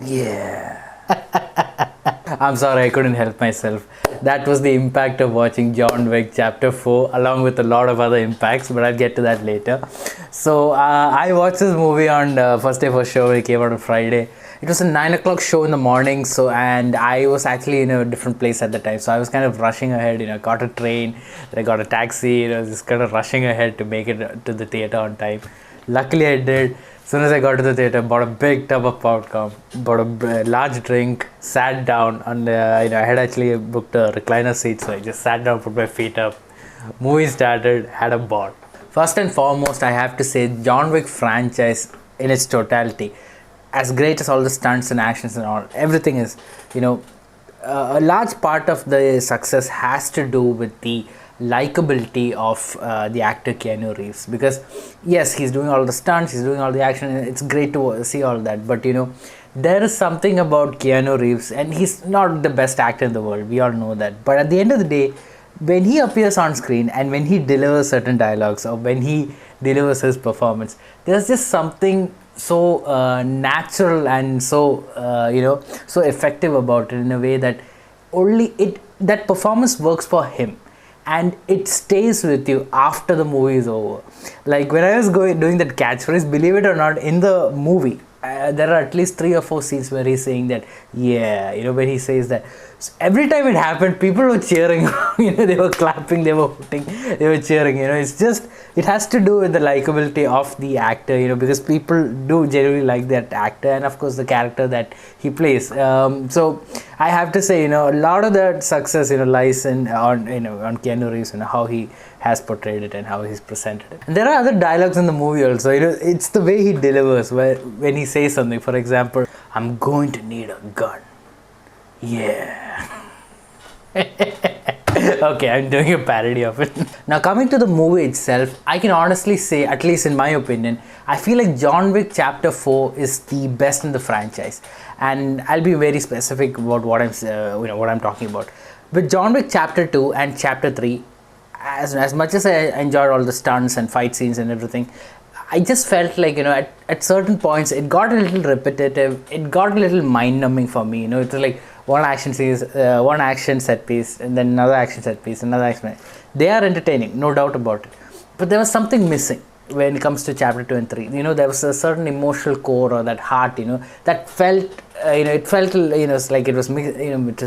Yeah. I'm sorry, I couldn't help myself. That was the impact of watching John Wick Chapter 4, along with a lot of other impacts, but I'll get to that later. So, I watched this movie on first day for show. It came out on Friday. It was a 9 o'clock show in the morning, so and I was actually in a different place at the time, so I was kind of rushing ahead. Got a train, then I got a taxi. Just kind of rushing ahead to make it to the theater on time. Luckily, I did. As soon as I got to the theater, bought a big tub of popcorn, bought a large drink, sat down, and I had actually booked a recliner seat, so I just sat down, put my feet up. Movie started, had a ball. First and foremost, I have to say, John Wick franchise in its totality, as great as all the stunts and actions and all, everything is, a large part of the success has to do with the likability of the actor Keanu Reeves, because yes, he's doing all the stunts, he's doing all the action, and it's great to see all that, but there is something about Keanu Reeves, and he's not the best actor in the world, we all know that, but at the end of the day, when he appears on screen and when he delivers certain dialogues or when he delivers his performance, there's just something so natural and so so effective about it, in a way that only that performance works for him and it stays with you after the movie is over. Like when I was doing that catchphrase, believe it or not, in the movie there are at least 3 or 4 scenes where he's saying that, when he says that. So every time it happened, people were cheering. They were clapping, they were hooting, they were cheering. It's just, it has to do with the likability of the actor, because people do genuinely like that actor, and of course the character that he plays. So I have to say, a lot of that success, lies on Keanu Reeves, how he has portrayed it and how he's presented it. And there are other dialogues in the movie also. It's the way he delivers, when he says something. For example, I'm going to need a gun. Yeah. Okay, I'm doing a parody of it. Now, coming to the movie itself, I can honestly say, at least in my opinion, I feel like John Wick Chapter 4 is the best in the franchise, and I'll be very specific about what I'm talking about. With John Wick Chapter 2 and Chapter 3, as much as I enjoyed all the stunts and fight scenes and everything, I just felt like, at certain points, it got a little repetitive. It got a little mind-numbing for me. It was like one action set piece, and then another action set piece, another action. They are entertaining, no doubt about it. But there was something missing when it comes to Chapter 2 and 3. There was a certain emotional core, or that heart, that felt, it felt, like it was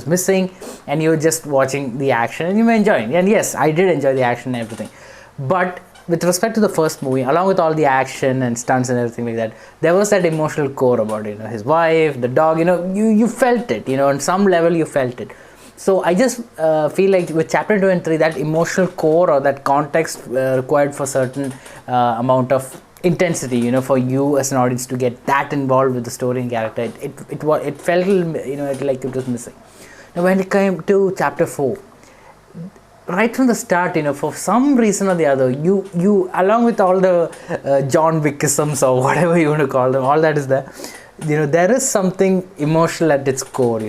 missing, and you were just watching the action and you were enjoying. And yes, I did enjoy the action and everything. But with respect to the first movie, along with all the action and stunts and everything like that, there was that emotional core about his wife, the dog. You felt it. On some level you felt it. So I just feel like with Chapter 2 and 3, that emotional core or that context required for certain amount of intensity, for you as an audience to get that involved with the story and character. It felt like it was missing. Now when it came to Chapter 4, right from the start, for some reason or the other, you along with all the John Wickisms or whatever you want to call them, all that is there. There is something emotional at its core,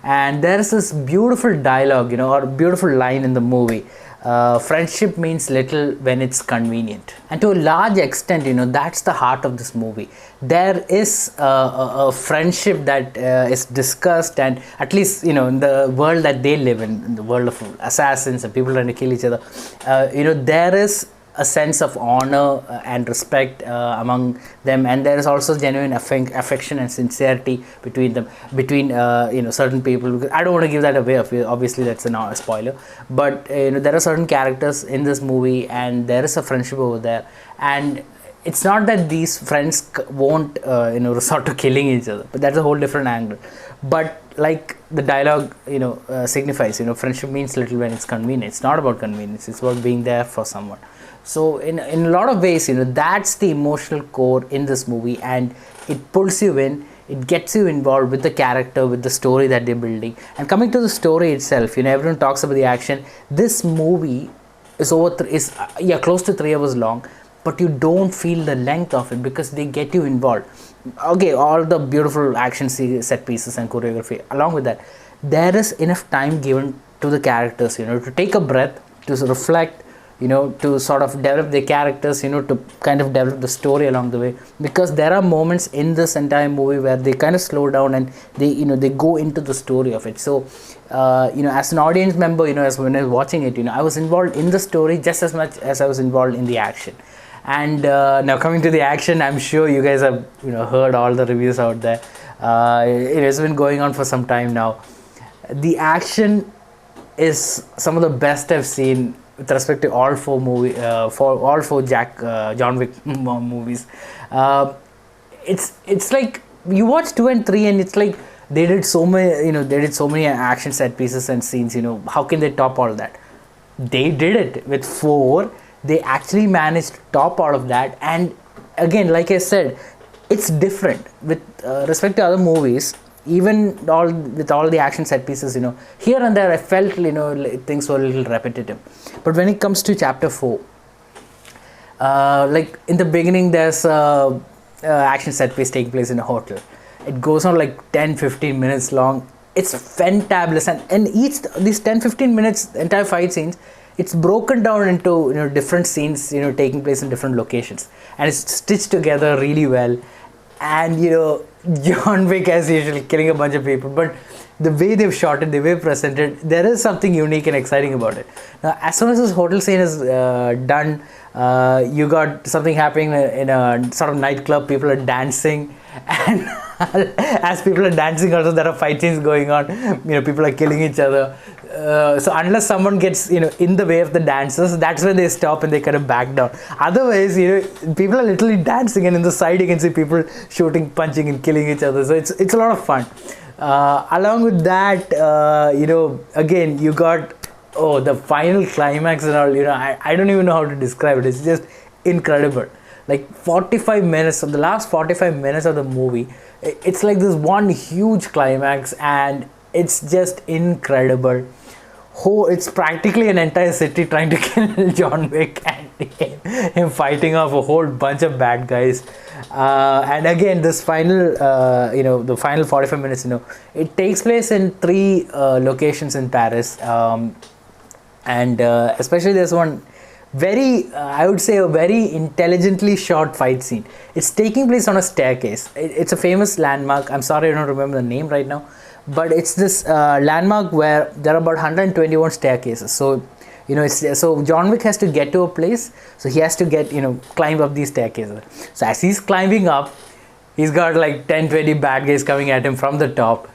and there is this beautiful dialogue, or beautiful line in the movie. Friendship means little when it's convenient, and to a large extent, that's the heart of this movie. There is a friendship that is discussed, and at least in the world that they live in the world of assassins and people trying to kill each other, there is a sense of honor and respect among them, and there is also genuine affection and sincerity between them, between certain people. Because I don't want to give that away, obviously that's a spoiler, but there are certain characters in this movie and there is a friendship over there, and it's not that these friends won't resort to killing each other, but that's a whole different angle. But like the dialogue signifies, friendship means little when it's convenient. It's not about convenience, it's about being there for someone. So in a lot of ways, that's the emotional core in this movie, and it pulls you in, it gets you involved with the character, with the story that they're building. And coming to the story itself, everyone talks about the action. This movie is close to 3 hours long, but you don't feel the length of it because they get you involved. Okay, all the beautiful action set pieces and choreography. Along with that, there is enough time given to the characters, to take a breath, to reflect, to sort of develop their characters, to kind of develop the story along the way. Because there are moments in this entire movie where they kind of slow down and they go into the story of it. So, as an audience member, as when I was watching it, I was involved in the story just as much as I was involved in the action. And now coming to the action, I'm sure you guys have heard all the reviews out there. It has been going on for some time now. The action is some of the best I've seen with respect to all four John Wick movies. It's like you watch 2 and 3, and it's like they did so many action set pieces and scenes. How can they top all that? They did it with 4. They actually managed to top all of that. And again, like I said, it's different with respect to other movies. Even with all the action set pieces, here and there I felt things were a little repetitive. But when it comes to chapter 4, like in the beginning, there's a action set piece taking place in a hotel. It goes on like 10-15 minutes long. It's fantabulous, and these 10-15 minutes entire fight scenes, it's broken down into different scenes taking place in different locations, and it's stitched together really well. And John Wick as usual killing a bunch of people, but the way they've shot it, the way presented, there is something unique and exciting about it. Now, as soon as this hotel scene is done, you got something happening in a sort of nightclub. People are dancing, and as people are dancing, also there are fight scenes going on. People are killing each other. So unless someone gets in the way of the dancers, that's when they stop and they kind of back down. Otherwise, people are literally dancing, and in the side you can see people shooting, punching, and killing each other. So it's a lot of fun. Along with that, again you got the final climax and all. I don't even know how to describe it. It's just incredible. Like 45 minutes of the last 45 minutes of the movie, it's like this one huge climax, and it's just incredible. It's practically an entire city trying to kill John Wick, and him fighting off a whole bunch of bad guys. And again, this final, the final 45 minutes, it takes place in 3 locations in Paris. And especially there's one I would say a very intelligently shot fight scene. It's taking place on a staircase. It's a famous landmark. I'm sorry I don't remember the name right now. But it's this landmark where there are about 121 staircases. So, so John Wick has to get to a place. So he has to climb up these staircases. So as he's climbing up, he's got like 10-20 bad guys coming at him from the top.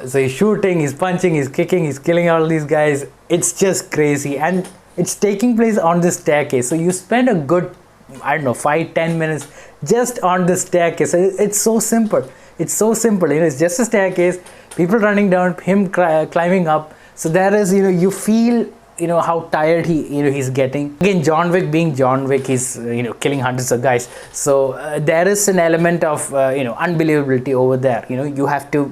So he's shooting, he's punching, he's kicking, he's killing all these guys. It's just crazy. And it's taking place on this staircase. So you spend a good, 5-10 minutes just on the staircase. It's so simple. It's just a staircase, people running down, him climbing up. So there is, you feel, how tired he's getting. Again, John Wick being John Wick, he's, killing hundreds of guys. So there is an element of, unbelievability over there. You have to,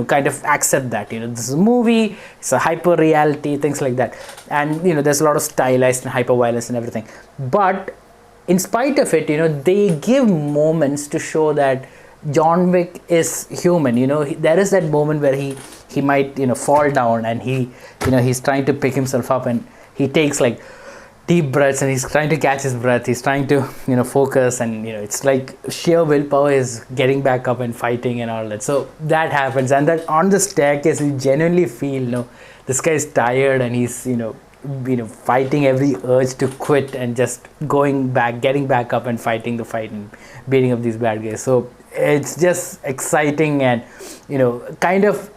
kind of accept that, this is a movie, it's a hyper reality, things like that. And, there's a lot of stylized and hyper violence and everything. But in spite of it, they give moments to show that John Wick is human. There is that moment where he might fall down, and he's trying to pick himself up, and he takes like deep breaths, and he's trying to catch his breath, he's trying to focus, and it's like sheer willpower is getting back up and fighting and all that. So that happens, and that on the staircase you genuinely feel this guy is tired, and he's fighting every urge to quit and just getting back up and fighting the fight and beating up these bad guys. So it's just exciting, and kind of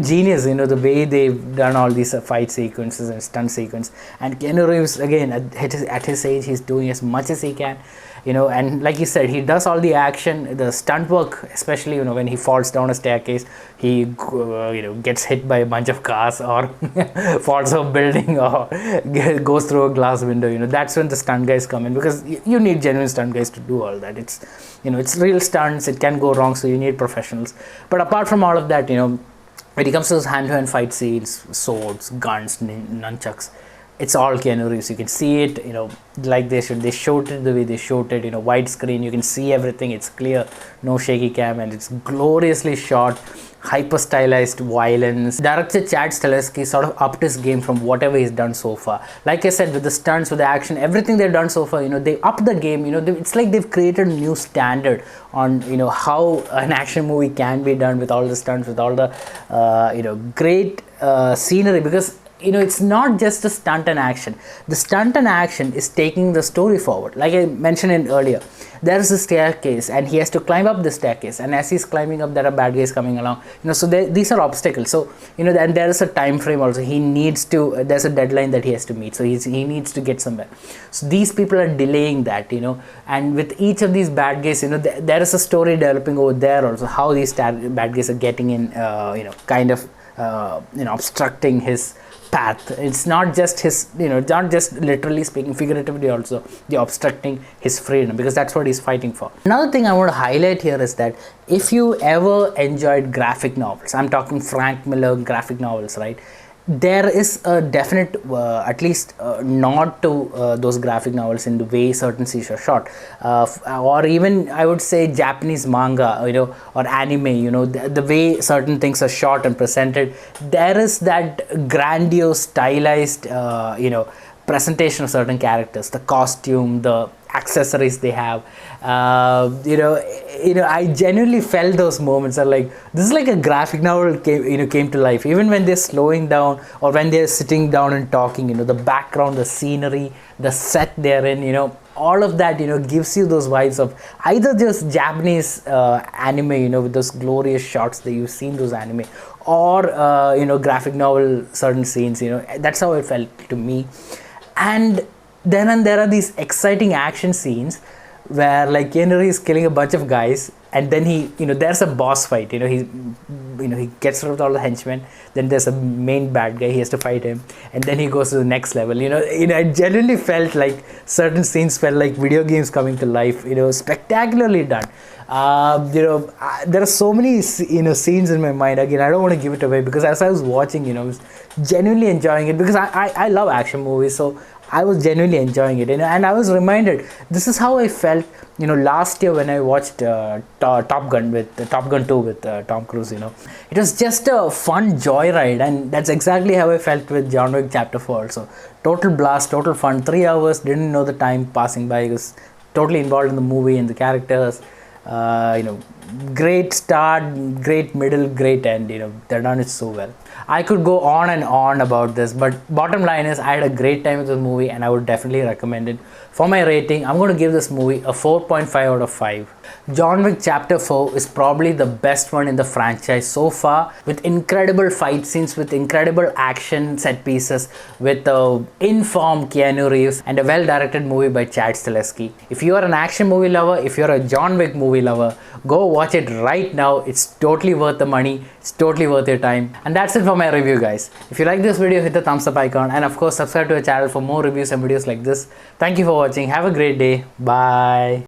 genius, the way they've done all these fight sequences and stunt sequence. And Keanu Reeves, again, at his age, he's doing as much as he can, and like you said, he does all the action, the stunt work, especially when he falls down a staircase, he gets hit by a bunch of cars, or falls off a building, or goes through a glass window. That's when the stunt guys come in, because you need genuine stunt guys to do all that. It's it's real stunts, it can go wrong, so you need professionals. But apart from all of that, when it comes to those hand-to-hand fight scenes, swords, guns, nunchucks, it's all Keanu Reeves. You can see it, like they should. They showed it the way they showed it, widescreen. You can see everything. It's clear, no shaky cam, and it's gloriously shot, hyper stylized violence. Director Chad Stahelski sort of upped his game from whatever he's done so far. Like I said, with the stunts, with the action, everything they've done so far, they upped the game. It's like they've created a new standard on how an action movie can be done with all the stunts, with all the great scenery, because it's not just a stunt and action. The stunt and action is taking the story forward. Like I mentioned in earlier, there is a staircase and he has to climb up the staircase, and as he's climbing up, there are bad guys coming along, so these are obstacles. So and there is a time frame also. He needs to, there's a deadline that he has to meet, so he needs to get somewhere. So these people are delaying that, and with each of these bad guys, there is a story developing over there also, how these bad guys are getting in, kind of obstructing his path. It's not just his, not just literally speaking, figuratively also, they're obstructing his freedom, because that's what he's fighting for. Another thing I want to highlight here is that if you ever enjoyed graphic novels, I'm talking Frank Miller graphic novels, right? There is a definite, at least nod to those graphic novels in the way certain scenes are shot, or even I would say Japanese manga, or anime, the way certain things are shot and presented. There is that grandiose, stylized, presentation of certain characters, the costume, the accessories they have. I genuinely felt those moments are like, this is like a graphic novel came to life. Even when they're slowing down or when they're sitting down and talking, the background, the scenery, the set they're in, all of that, gives you those vibes of either just Japanese anime, with those glorious shots that you've seen those anime, or graphic novel certain scenes. That's how it felt to me. And then there are these exciting action scenes where like Keanu Reeves is killing a bunch of guys, and then he, there's a boss fight. He gets rid of all the henchmen. Then there's a main bad guy. He has to fight him, and then he goes to the next level. I genuinely felt like certain scenes felt like video games coming to life. Spectacularly done. There are so many scenes in my mind. Again, I don't want to give it away, because as I was watching, I was genuinely enjoying it, because I love action movies. So I was genuinely enjoying it, and I was reminded, this is how I felt, last year when I watched Top Gun 2 with Tom Cruise. It was just a fun joyride, and that's exactly how I felt with John Wick Chapter 4 also. Total blast, total fun, 3 hours, didn't know the time passing by. I was totally involved in the movie and the characters. Great start, great middle, great end. They've done it so well. I could go on and on about this, but bottom line is I had a great time with this movie, and I would definitely recommend it. For my rating, I'm going to give this movie a 4.5 out of 5. John Wick Chapter 4 is probably the best one in the franchise so far, with incredible fight scenes, with incredible action set pieces, with informed Keanu Reeves, and a well-directed movie by Chad Stahelski. If you are an action movie lover, if you're a John Wick movie lover, go watch it right now. It's totally worth the money. It's totally worth your time. And that's it for my review, guys. If you like this video, hit the thumbs up icon, and of course subscribe to our channel for more reviews and videos like this. Thank you for watching. Have a great day. Bye.